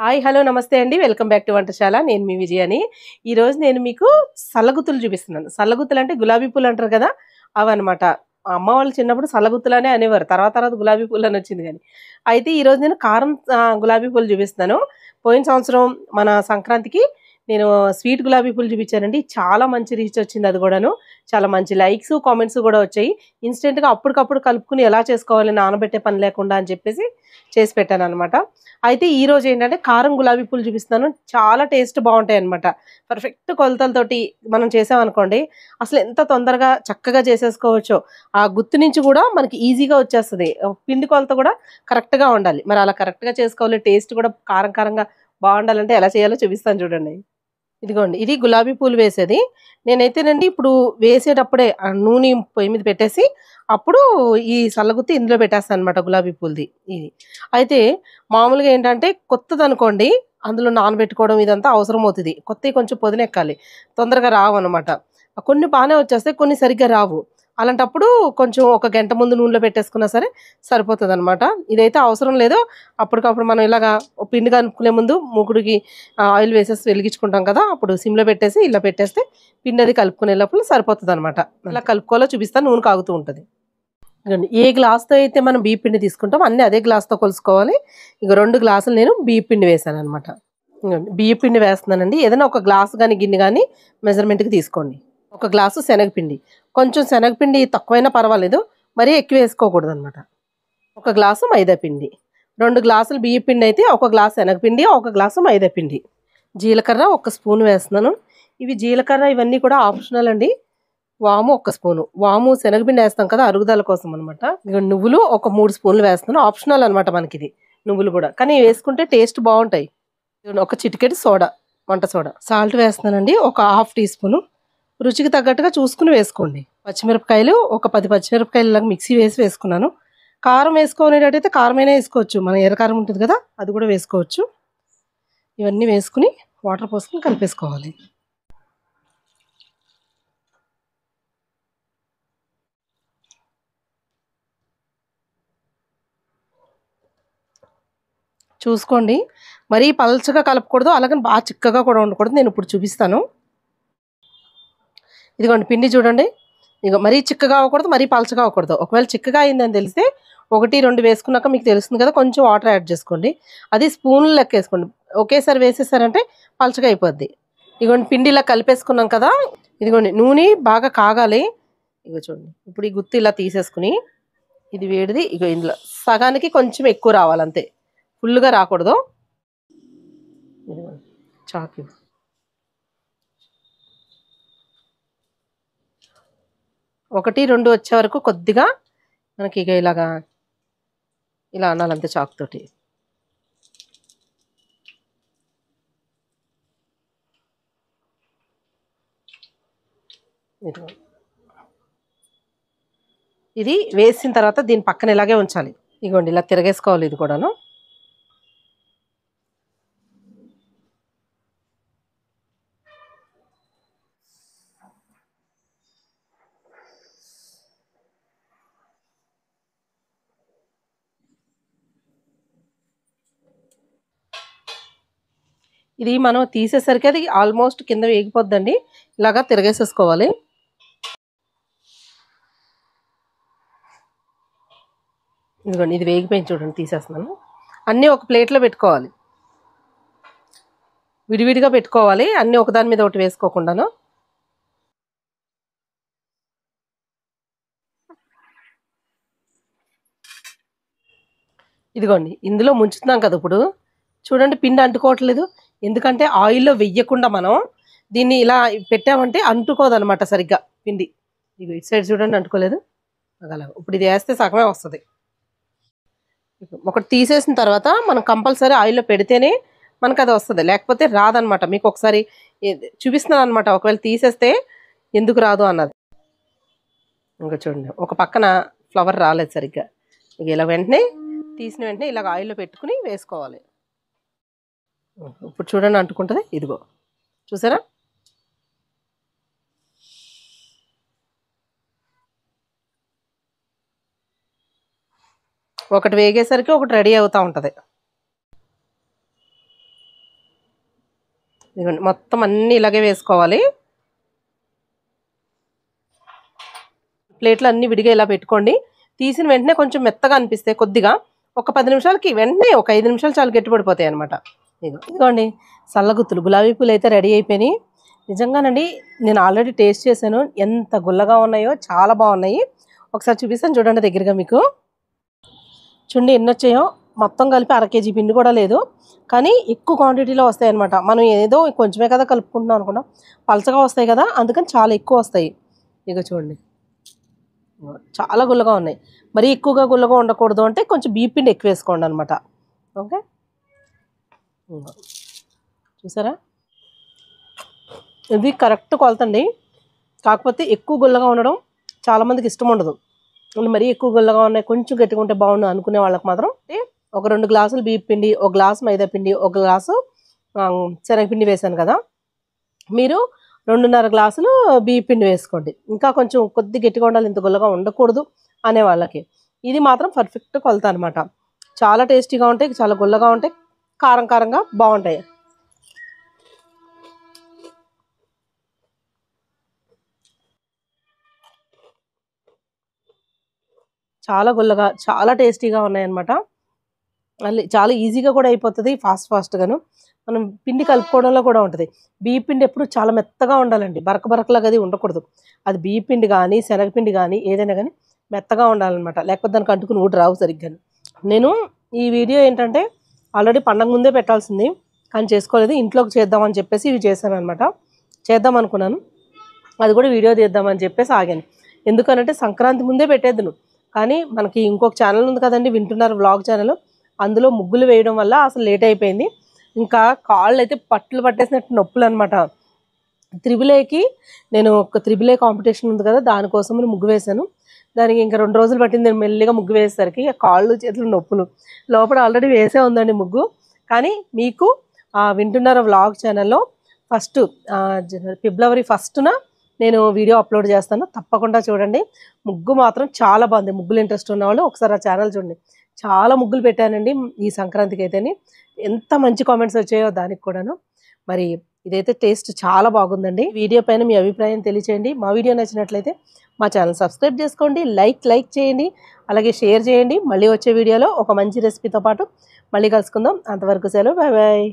Hi hello నమస్తే అండి. Welcome back to Vantasala. నేను మీ విజయాని. ఈరోజు నేను మీకు సల్లగుత్తులు చూపిస్తున్నాను. సల్లగుత్తులు అంటే గులాబీ పూలు అంటారు కదా, అవన్నమాట. అమ్మ వాళ్ళు చిన్నప్పుడు సల్లగుత్తులనే అనేవారు. తర్వాత తర్వాత గులాబీ పూలు అని వచ్చింది కానీ. అయితే ఈరోజు నేను కారం గులాబీ పూలు చూపిస్తున్నాను. పోయిన సంవత్సరం మన సంక్రాంతికి నేను స్వీట్ గులాబీ పూలు చూపించానండి. చాలా మంచి రీచ్ వచ్చింది. అది కూడాను చాలా మంచి లైక్స్ కామెంట్స్ కూడా వచ్చాయి. ఇన్స్టెంట్గా అప్పటికప్పుడు కలుపుకుని ఎలా చేసుకోవాలి, నానబెట్టే పని లేకుండా అని చెప్పేసి చేసి పెట్టాను అనమాట. అయితే ఈ రోజు ఏంటంటే కారం గులాబీ పూలు చూపిస్తున్నాను. చాలా టేస్ట్ బాగుంటాయి అనమాట. పర్ఫెక్ట్ కొలతలతోటి మనం చేసామనుకోండి, అసలు ఎంత తొందరగా చక్కగా చేసేసుకోవచ్చో. ఆ గుత్తు నుంచి కూడా మనకి ఈజీగా వచ్చేస్తుంది. పిండి కొలత కూడా కరెక్ట్గా ఉండాలి. మరి అలా కరెక్ట్గా చేసుకోవాలి, టేస్ట్ కూడా కారం కారంగా బాగుండాలంటే ఎలా చేయాలో చూపిస్తాను చూడండి. ఇదిగోండి, ఇది గులాబీ పూలు వేసేది. నేనైతేనండి ఇప్పుడు వేసేటప్పుడే నూనె పొయ్యి మీద పెట్టేసి అప్పుడు ఈ సల్లగుత్తి ఇందులో పెట్టేస్తాను అనమాట, గులాబీ పూలది ఇది. అయితే మామూలుగా ఏంటంటే కొత్తది అనుకోండి, అందులో నానబెట్టుకోవడం ఇదంతా అవసరం అవుతుంది. కొత్తవి కొంచెం పొదినెక్కాలి, తొందరగా రావు అనమాట. కొన్ని బాగానే వచ్చేస్తాయి, కొన్ని సరిగ్గా రావు. అలాంటప్పుడు కొంచెం ఒక గంట ముందు నూనెలో పెట్టేసుకున్నా సరే సరిపోతుంది అనమాట. ఇదైతే అవసరం లేదు. అప్పటికప్పుడు మనం ఇలాగా పిండి కనుక్కునే ముందు మూకుడికి ఆయిల్ వేసేసి వెలిగించుకుంటాం కదా, అప్పుడు సిమ్లో పెట్టేసి ఇలా పెట్టేస్తే పిండి అది కలుపుకునే లోపల సరిపోతుంది అనమాట. ఇలా కలుపుకోవాలో చూపిస్తాను. నూనె కాగుతూ ఉంటుంది. ఏ గ్లాస్తో అయితే మనం బియ్య పిండి తీసుకుంటాం అన్నీ అదే గ్లాస్తో కొలుసుకోవాలి. ఇక 2 గ్లాసులు నేను బియ్య పిండి వేసాను అనమాట. బియ్య పిండి వేస్తున్నానండి. ఏదైనా ఒక గ్లాసు కానీ గిన్నె కానీ మెజర్మెంట్కి తీసుకోండి. 1 గ్లాసు శనగపిండి, కొంచెం శనగపిండి తక్కువైనా పర్వాలేదు, మరీ ఎక్కువ వేసుకోకూడదు అనమాట. 1 గ్లాసు మైదా పిండి, 2 గ్లాసులు బియ్య పిండి అయితే 1 గ్లాసు శనగపిండి, 1 గ్లాసు మైదా పిండి. జీలకర్ర 1 స్పూన్ వేస్తున్నాను. ఇవి జీలకర్ర ఇవన్నీ కూడా ఆప్షనల్ అండి. వాము 1 స్పూను, వాము శనగపిండి వేస్తాం కదా అరుగుదల కోసం అనమాట. ఇక నువ్వులు ఒక 3 స్పూన్లు వేస్తున్నాను. ఆప్షనల్ అనమాట మనకి ఇది, నువ్వులు కూడా, కానీ వేసుకుంటే టేస్ట్ బాగుంటాయి. ఒక చిటికెడు సోడా, వంట సోడా, సాల్ట్ వేస్తున్నానండి. ఒక హాఫ్ టీ స్పూను, రుచికి తగ్గట్టుగా చూసుకుని వేసుకోండి. పచ్చిమిరపకాయలు ఒక 10 పచ్చిమిరపకాయలు ఇలాగ మిక్సీ వేసుకున్నాను. కారం వేసుకునేటట్టయితే కారమైనా వేసుకోవచ్చు, మన ఎర్రకారం ఉంటుంది కదా అది కూడా వేసుకోవచ్చు. ఇవన్నీ వేసుకుని వాటర్ పోసుకుని కలిపేసుకోవాలి. చూసుకోండి, మరీ పల్చగా కలపకూడదు, అలాగని బాగా చిక్కగా కూడా ఉండకూడదు. నేను ఇప్పుడు చూపిస్తాను. ఇదిగోండి పిండి చూడండి. ఇక మరీ చిక్కగా అవ్వకూడదు, మరీ పలచగా అవ్వకూడదు. ఒకవేళ చిక్కగా అయిందని తెలిస్తే 1, 2 వేసుకున్నాక మీకు తెలుస్తుంది కదా, కొంచెం వాటర్ యాడ్ చేసుకోండి. అది స్పూన్లు లెక్క వేసుకోండి. ఒకేసారి వేసేసారంటే పలచగా అయిపోద్ది. ఇదిగోండి పిండి ఇలా కలిపేసుకున్నాం కదా. ఇదిగోండి నూనె బాగా కాగాలి. ఇగో చూడండి, ఇప్పుడు ఈ గుత్తి ఇలా తీసేసుకుని, ఇది వేడిది, ఇక ఇందులో సగానికి కొంచెం ఎక్కువ రావాలంతే, ఫుల్గా రాకూడదు. చాకు 1, 2 వచ్చే వరకు కొద్దిగా మనకి ఇక ఇలాగా ఇలా అనాలంతే చాకుతోటి. ఇది వేసిన తర్వాత దీని పక్కన ఇలాగే ఉంచాలి. ఇగోండి ఇలా తిరగేసుకోవాలి ఇది కూడాను. ఇది మనం తీసేసరికి అది ఆల్మోస్ట్ కింద వేగిపోద్దండి. ఇలాగా తిరగేసేసుకోవాలి. ఇదిగోండి ఇది వేగిపోయింది చూడండి, తీసేస్తున్నాను. అన్నీ ఒక ప్లేట్లో పెట్టుకోవాలి, విడివిడిగా పెట్టుకోవాలి, అన్నీ ఒకదాని మీద ఒకటి వేసుకోకుండాను. ఇదిగోండి ఇందులో ముంచుతున్నాం కదా, ఇప్పుడు చూడండి పిండి అంటుకోవట్లేదు. ఎందుకంటే ఆయిల్లో వెయ్యకుండా మనం దీన్ని ఇలా పెట్టామంటే అంటుకోదనమాట సరిగ్గా పిండి. ఇగో ఇటు సైడ్ చూడండి అంటుకోలేదు. అలా ఇప్పుడు ఇది వేస్తే సగమే వస్తుంది. ఒకటి తీసేసిన తర్వాత మనం కంపల్సరీ ఆయిల్లో పెడితేనే మనకు అది వస్తుంది, లేకపోతే రాదనమాట. మీకు ఒకసారి చూపిస్తున్నాను అనమాట, ఒకవేళ తీసేస్తే ఎందుకు రాదు అన్నది. ఇంకా చూడండి ఒక పక్కన ఫ్లవర్ రాలేదు సరిగ్గా. ఇక ఇలా వెంటనే తీసిన వెంటనే ఇలాగ ఆయిల్లో పెట్టుకుని వేసుకోవాలి. ఇప్పుడు చూడండి అంటుకుంటుంది. ఇదిగో చూసారా, ఒకటి వేగేసరికి ఒకటి రెడీ అవుతూ ఉంటుంది. ఇదిగోండి మొత్తం అన్నీ ఇలాగే వేసుకోవాలి. ప్లేట్లు అన్నీ విడిగా ఇలా పెట్టుకోండి. తీసిన వెంటనే కొంచెం మెత్తగా అనిపిస్తే కొద్దిగా ఒక 10 నిమిషాలకి వెంటనే ఒక 5 నిమిషాలు చాలా గట్టిపడిపోతాయి అనమాట. ఇదిగోండి సల్లగుత్తులు గులాబీ పూలు అయితే రెడీ అయిపోయినాయి. నిజంగానండి నేను ఆల్రెడీ టేస్ట్ చేశాను. ఎంత గుల్లగా ఉన్నాయో చాలా బాగున్నాయి. ఒకసారి చూపిస్తాను చూడండి దగ్గరగా మీకు. చూడండి ఎన్ని వచ్చాయో. మొత్తం కలిపి 1/2 కేజీ పిండి కూడా లేదు, కానీ ఎక్కువ క్వాంటిటీలో వస్తాయి అనమాట. మనం ఏదో కొంచెమే కదా కలుపుకుంటున్నాం అనుకున్నాం, పలచగా వస్తాయి కదా, అందుకని చాలా ఎక్కువ వస్తాయి. ఇక చూడండి చాలా గుల్లగా ఉన్నాయి. మరీ ఎక్కువగా గుల్లగా ఉండకూడదు అంటే కొంచెం బియ్యం పిండి ఎక్కువ వేసుకోండి అనమాట. ఓకే, చూసారా ఇది కరెక్ట్ కొలతండి. కాకపోతే ఎక్కువ గుల్లగా ఉండడం చాలామందికి ఇష్టం ఉండదు. మరీ ఎక్కువ గుల్లగా ఉన్నాయి, కొంచెం గట్టిగా ఉంటే బాగుండు అనుకునే వాళ్ళకి మాత్రం ఒక 2 గ్లాసులు బియ్యం పిండి, 1 గ్లాసు మైదా పిండి, 1 గ్లాసు శనగపిండి వేసాను కదా, మీరు 2.5 గ్లాసులు బియ్యం పిండి వేసుకోండి. ఇంకా కొంచెం కొద్ది గట్టిగా ఉండాలి, ఇంత గుల్లగా ఉండకూడదు అనే వాళ్ళకి ఇది మాత్రం పర్ఫెక్ట్ కొలత అనమాట. చాలా టేస్టీగా ఉంటాయి, చాలా గుల్లగా ఉంటాయి, కారం కారంగా బాగుంటాయి. చాలా గుల్లగా చాలా టేస్టీగా ఉన్నాయన్నమాట. మళ్ళీ చాలా ఈజీగా కూడా అయిపోతుంది, ఫాస్ట్గాను. మనం పిండి కలుపుకోవడంలో కూడా ఉంటుంది. బియ్య పిండి ఎప్పుడు చాలా మెత్తగా ఉండాలండి, బరకలాగా అది ఉండకూడదు. అది బియ్య పిండి కానీ శనగపిండి కానీ ఏదైనా కానీ మెత్తగా ఉండాలన్నమాట, లేకపోతే దానికి అంటుకుని ఊటి రావు సరిగ్గా. నేను ఈ వీడియో ఏంటంటే ఆల్రెడీ పండగ ముందే పెట్టాల్సింది, కానీ చేసుకోలేదు. ఇంట్లోకి చేద్దామని చెప్పేసి ఇవి చేశాను అనమాట. చేద్దాం అనుకున్నాను, అది కూడా వీడియో తీద్దామని చెప్పేసి ఆగాను. ఎందుకనంటే సంక్రాంతి ముందే పెట్టేద్దును, కానీ మనకి ఇంకొక ఛానల్ ఉంది కదండి, వింటున్నారు వ్లాగ్ ఛానల్, అందులో ముగ్గులు వేయడం వల్ల అసలు లేట్ అయిపోయింది. ఇంకా కాళ్ళు అయితే పట్లు పట్టేసినట్టు నొప్పులు అనమాట. త్రిబులేకి నేను ఒక త్రిబులే కాంపిటీషన్ ఉంది కదా, దానికోసం ముగ్గు వేశాను. దానికి ఇంకా 2 రోజులు పట్టింది. నేను మెల్లిగా ముగ్గు వేసేసరికి కాళ్ళు చేతులు నొప్పులు. లోపల ఆల్రెడీ వేసే ఉందండి ముగ్గు. కానీ మీకు వింటున్నారు వ్లాగ్ ఛానల్లో ఫస్ట్ ఫిబ్రవరి 1న నేను వీడియో అప్లోడ్ చేస్తాను, తప్పకుండా చూడండి. ముగ్గు మాత్రం చాలా బాగుంది. ముగ్గులు ఇంట్రెస్ట్ ఉన్నవాళ్ళు ఒకసారి ఆ ఛానల్ చూడండి. చాలా ముగ్గులు పెట్టానండి ఈ సంక్రాంతికి అయితేనే. ఎంత మంచి కామెంట్స్ వచ్చాయో దానికి కూడాను. మరి ఇదైతే టేస్ట్ చాలా బాగుందండి. వీడియో పైన మీ అభిప్రాయం తెలియచేయండి. మా వీడియో నచ్చినట్లయితే మా ఛానల్ సబ్స్క్రైబ్ చేసుకోండి, లైక్ చేయండి, అలాగే షేర్ చేయండి. మళ్ళీ వచ్చే వీడియోలో ఒక మంచి రెసిపీతో పాటు మళ్ళీ కలుసుకుందాం. అంతవరకు సెలవు, బాయ్ బాయ్.